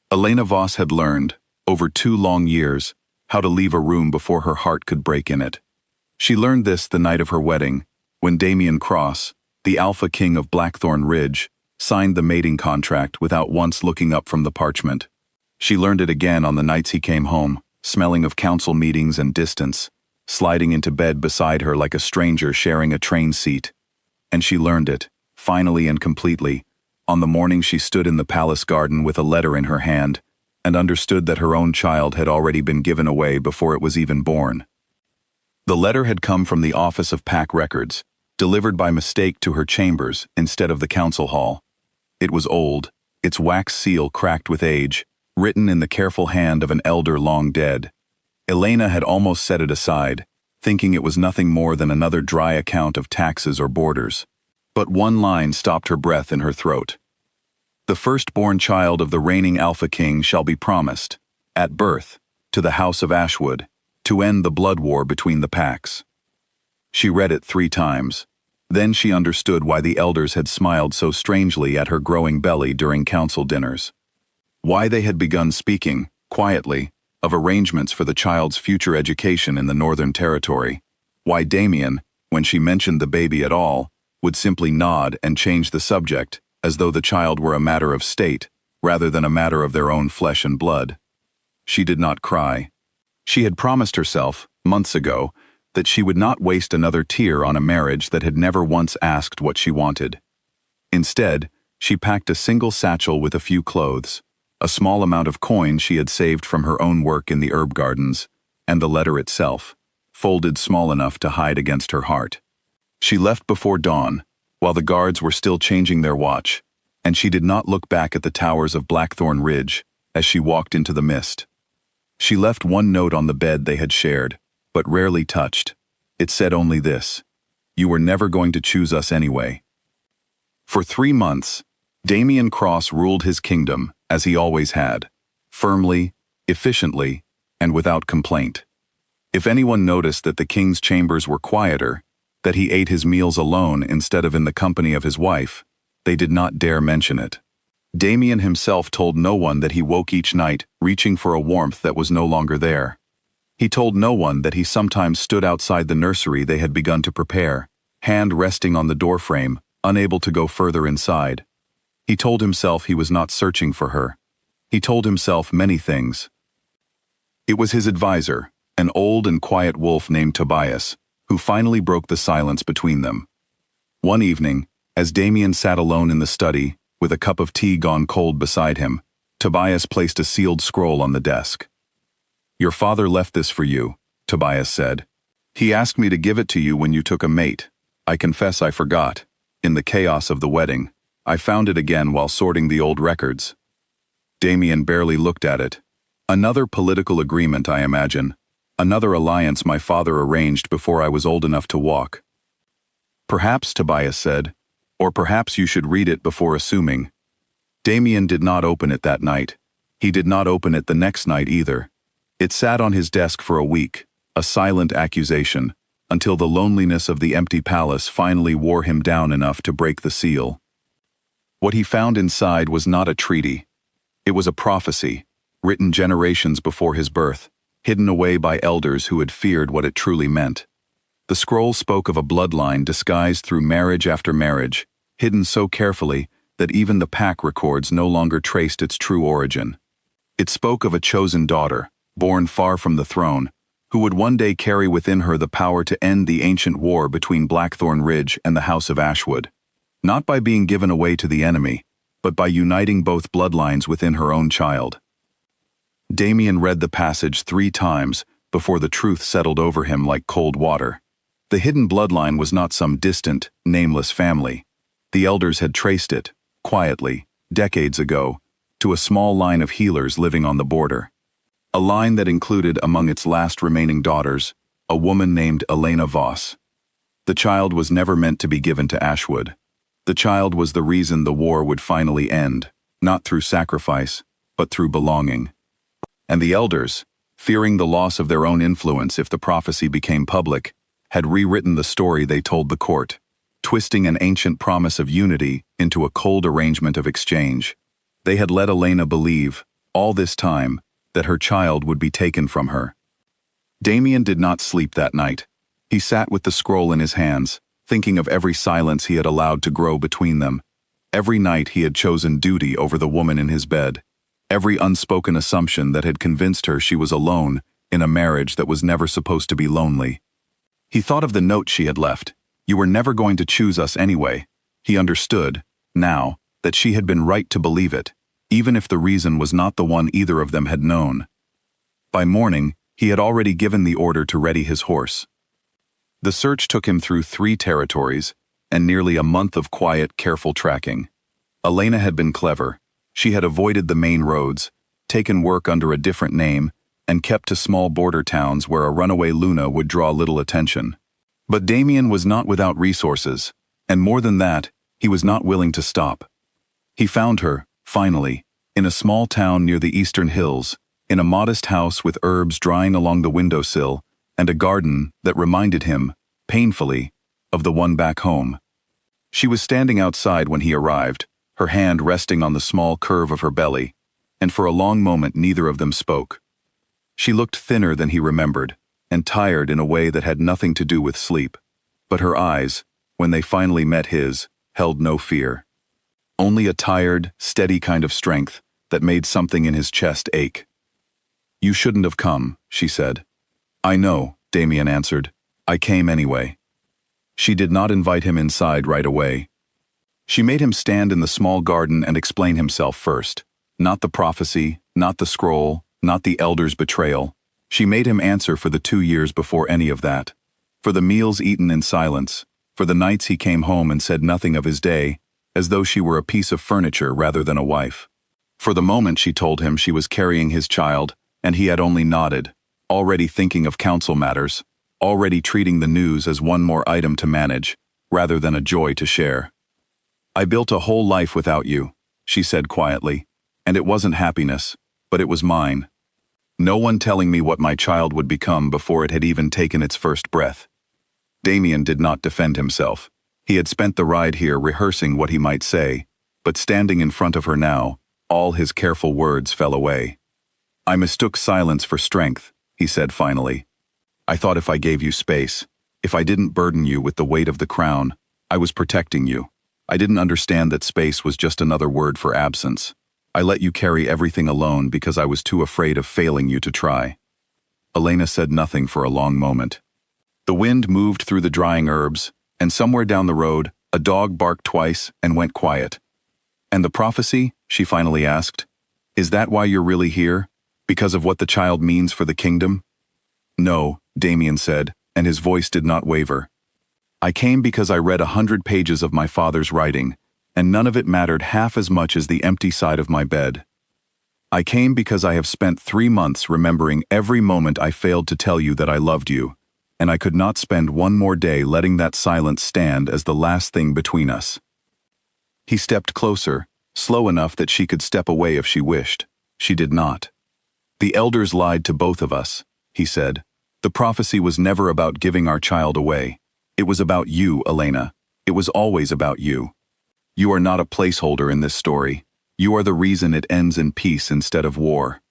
Elena Voss had learned, over 2 long years, how to leave a room before her heart could break in it. She learned this the night of her wedding, when Damien Cross, the Alpha King of Blackthorn Ridge, signed the mating contract without once looking up from the parchment. She learned it again on the nights he came home, smelling of council meetings and distance, sliding into bed beside her like a stranger sharing a train seat. And she learned it, finally and completely, on the morning she stood in the palace garden with a letter in her hand, and understood that her own child had already been given away before it was even born. The letter had come from the office of Pack Records, delivered by mistake to her chambers instead of the council hall. It was old, its wax seal cracked with age, written in the careful hand of an elder long dead. Elena had almost set it aside, thinking it was nothing more than another dry account of taxes or boarders. But one line stopped her breath in her throat. The firstborn child of the reigning Alpha King shall be promised, at birth, to the House of Ashwood, to end the blood war between the packs. She read it 3 times. Then she understood why the elders had smiled so strangely at her growing belly during council dinners. Why they had begun speaking, quietly, of arrangements for the child's future education in the Northern Territory. Why Damien, when she mentioned the baby at all, would simply nod and change the subject, as though the child were a matter of state, rather than a matter of their own flesh and blood. She did not cry. She had promised herself, months ago, that she would not waste another tear on a marriage that had never once asked what she wanted. Instead, she packed a single satchel with a few clothes, a small amount of coin she had saved from her own work in the herb gardens, and the letter itself, folded small enough to hide against her heart. She left before dawn, while the guards were still changing their watch, and she did not look back at the towers of Blackthorn Ridge as she walked into the mist. She left one note on the bed they had shared, but rarely touched. It said only this: "You were never going to choose us anyway." For 3 months, Damien Cross ruled his kingdom, as he always had, firmly, efficiently, and without complaint. If anyone noticed that the king's chambers were quieter, that he ate his meals alone instead of in the company of his wife, they did not dare mention it. Damien himself told no one that he woke each night reaching for a warmth that was no longer there. He told no one that he sometimes stood outside the nursery they had begun to prepare, hand resting on the doorframe, unable to go further inside. He told himself he was not searching for her. He told himself many things. It was his advisor, an old and quiet wolf named Tobias, who finally broke the silence between them. One evening, as Damien sat alone in the study, with a cup of tea gone cold beside him, Tobias placed a sealed scroll on the desk. "Your father left this for you," Tobias said. "He asked me to give it to you when you took a mate. I confess I forgot. In the chaos of the wedding, I found it again while sorting the old records." Damien barely looked at it. "Another political agreement, I imagine. Another alliance my father arranged before I was old enough to walk." "Perhaps," Tobias said, "or perhaps you should read it before assuming." Damien did not open it that night. He did not open it the next night either. It sat on his desk for a week, a silent accusation, until the loneliness of the empty palace finally wore him down enough to break the seal. What he found inside was not a treaty. It was a prophecy, written generations before his birth, hidden away by elders who had feared what it truly meant. The scroll spoke of a bloodline disguised through marriage after marriage, hidden so carefully that even the pack records no longer traced its true origin. It spoke of a chosen daughter, born far from the throne, who would one day carry within her the power to end the ancient war between Blackthorn Ridge and the House of Ashwood, not by being given away to the enemy, but by uniting both bloodlines within her own child. Damien read the passage 3 times before the truth settled over him like cold water. The hidden bloodline was not some distant, nameless family. The elders had traced it, quietly, decades ago, to a small line of healers living on the border. A line that included among its last remaining daughters, a woman named Elena Voss. The child was never meant to be given to Ashwood. The child was the reason the war would finally end, not through sacrifice, but through belonging. And the elders, fearing the loss of their own influence if the prophecy became public, had rewritten the story they told the court, twisting an ancient promise of unity into a cold arrangement of exchange. They had let Elena believe, all this time, that her child would be taken from her. Damien did not sleep that night. He sat with the scroll in his hands, thinking of every silence he had allowed to grow between them. Every night he had chosen duty over the woman in his bed. Every unspoken assumption that had convinced her she was alone in a marriage that was never supposed to be lonely. He thought of the note she had left. You were never going to choose us anyway. He understood, now, that she had been right to believe it, even if the reason was not the one either of them had known. By morning, he had already given the order to ready his horse. The search took him through 3 territories, and nearly a month of quiet, careful tracking. Elena had been clever. She had avoided the main roads, taken work under a different name, and kept to small border towns where a runaway Luna would draw little attention. But Damien was not without resources, and more than that, he was not willing to stop. He found her, finally, in a small town near the eastern hills, in a modest house with herbs drying along the windowsill, and a garden that reminded him, painfully, of the one back home. She was standing outside when he arrived, her hand resting on the small curve of her belly, and for a long moment neither of them spoke. She looked thinner than he remembered, and tired in a way that had nothing to do with sleep, but her eyes, when they finally met his, held no fear. Only a tired, steady kind of strength that made something in his chest ache. "You shouldn't have come," she said. "I know," Damien answered. "I came anyway." She did not invite him inside right away. She made him stand in the small garden and explain himself first. Not the prophecy, not the scroll, not the elder's betrayal. She made him answer for the 2 years before any of that. For the meals eaten in silence, for the nights he came home and said nothing of his day, as though she were a piece of furniture rather than a wife. For the moment she told him she was carrying his child, and he had only nodded, already thinking of council matters, already treating the news as one more item to manage, rather than a joy to share. "I built a whole life without you," she said quietly, "and it wasn't happiness, but it was mine. No one telling me what my child would become before it had even taken its first breath." Damien did not defend himself. He had spent the ride here rehearsing what he might say, but standing in front of her now, all his careful words fell away. "I mistook silence for strength," he said finally. "I thought if I gave you space, if I didn't burden you with the weight of the crown, I was protecting you. I didn't understand that space was just another word for absence. I let you carry everything alone because I was too afraid of failing you to try." Elena said nothing for a long moment. The wind moved through the drying herbs, and somewhere down the road, a dog barked twice and went quiet. "And the prophecy?" she finally asked. "Is that why you're really here? Because of what the child means for the kingdom?" "No," Damien said, and his voice did not waver. "I came because I read 100 pages of my father's writing, and none of it mattered half as much as the empty side of my bed. I came because I have spent 3 months remembering every moment I failed to tell you that I loved you, and I could not spend one more day letting that silence stand as the last thing between us." He stepped closer, slow enough that she could step away if she wished. She did not. "The elders lied to both of us," he said. "The prophecy was never about giving our child away. It was about you, Elena. It was always about you. You are not a placeholder in this story. You are the reason it ends in peace instead of war."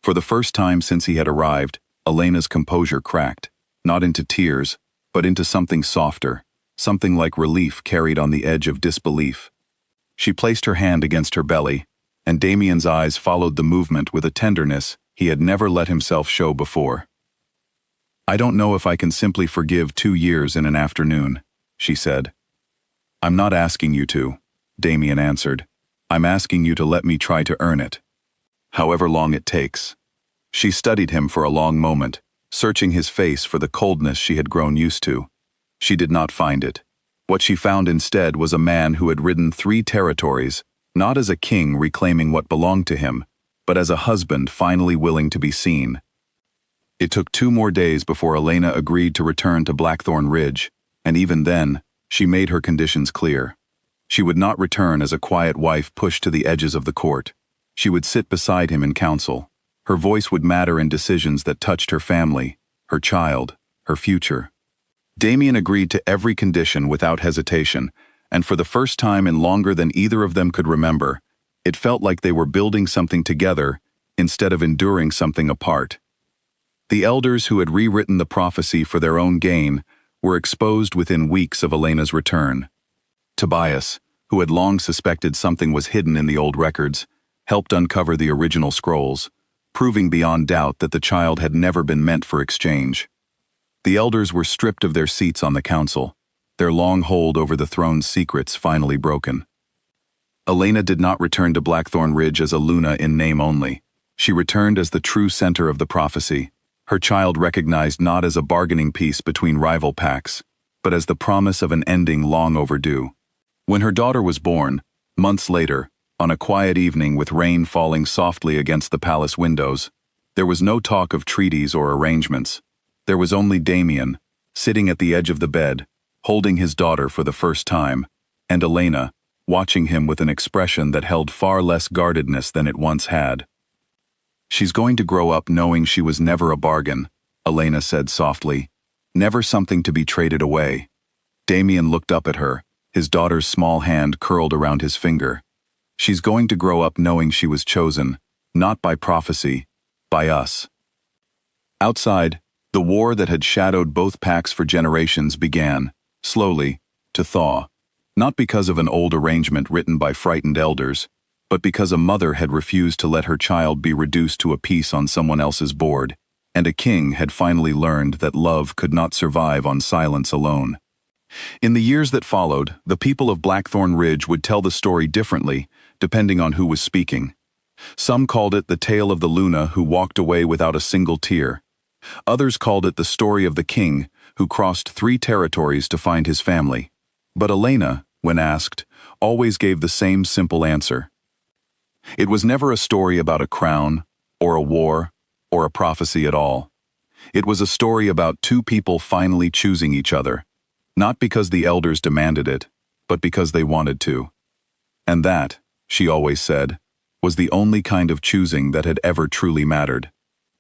For the first time since he had arrived, Elena's composure cracked, not into tears, but into something softer, something like relief carried on the edge of disbelief. She placed her hand against her belly, and Damien's eyes followed the movement with a tenderness he had never let himself show before. "I don't know if I can simply forgive 2 years in an afternoon," she said. "I'm not asking you to," Damien answered. "I'm asking you to let me try to earn it. However long it takes." She studied him for a long moment, searching his face for the coldness she had grown used to. She did not find it. What she found instead was a man who had ridden 3 territories, not as a king reclaiming what belonged to him, but as a husband finally willing to be seen. It took 2 more days before Elena agreed to return to Blackthorn Ridge, and even then, she made her conditions clear. She would not return as a quiet wife pushed to the edges of the court. She would sit beside him in council. Her voice would matter in decisions that touched her family, her child, her future. Damien agreed to every condition without hesitation, and for the first time in longer than either of them could remember, it felt like they were building something together instead of enduring something apart. The elders who had rewritten the prophecy for their own gain were exposed within weeks of Elena's return. Tobias, who had long suspected something was hidden in the old records, helped uncover the original scrolls, proving beyond doubt that the child had never been meant for exchange. The elders were stripped of their seats on the council, their long hold over the throne's secrets finally broken. Elena did not return to Blackthorn Ridge as a Luna in name only. She returned as the true center of the prophecy, her child recognized not as a bargaining piece between rival packs, but as the promise of an ending long overdue. When her daughter was born, months later, on a quiet evening with rain falling softly against the palace windows, there was no talk of treaties or arrangements. There was only Damien, sitting at the edge of the bed, holding his daughter for the first time, and Elena, watching him with an expression that held far less guardedness than it once had. "She's going to grow up knowing she was never a bargain," Elena said softly, "never something to be traded away." Damien looked up at her, his daughter's small hand curled around his finger. "She's going to grow up knowing she was chosen, not by prophecy, by us." Outside, the war that had shadowed both packs for generations began, slowly, to thaw, not because of an old arrangement written by frightened elders, but because a mother had refused to let her child be reduced to a piece on someone else's board, and a king had finally learned that love could not survive on silence alone. In the years that followed, the people of Blackthorn Ridge would tell the story differently, depending on who was speaking. Some called it the tale of the Luna who walked away without a single tear. Others called it the story of the king who crossed 3 territories to find his family. But Elena, when asked, always gave the same simple answer. It was never a story about a crown, or a war, or a prophecy at all. It was a story about 2 people finally choosing each other, not because the elders demanded it, but because they wanted to. And that, she always said, was the only kind of choosing that had ever truly mattered.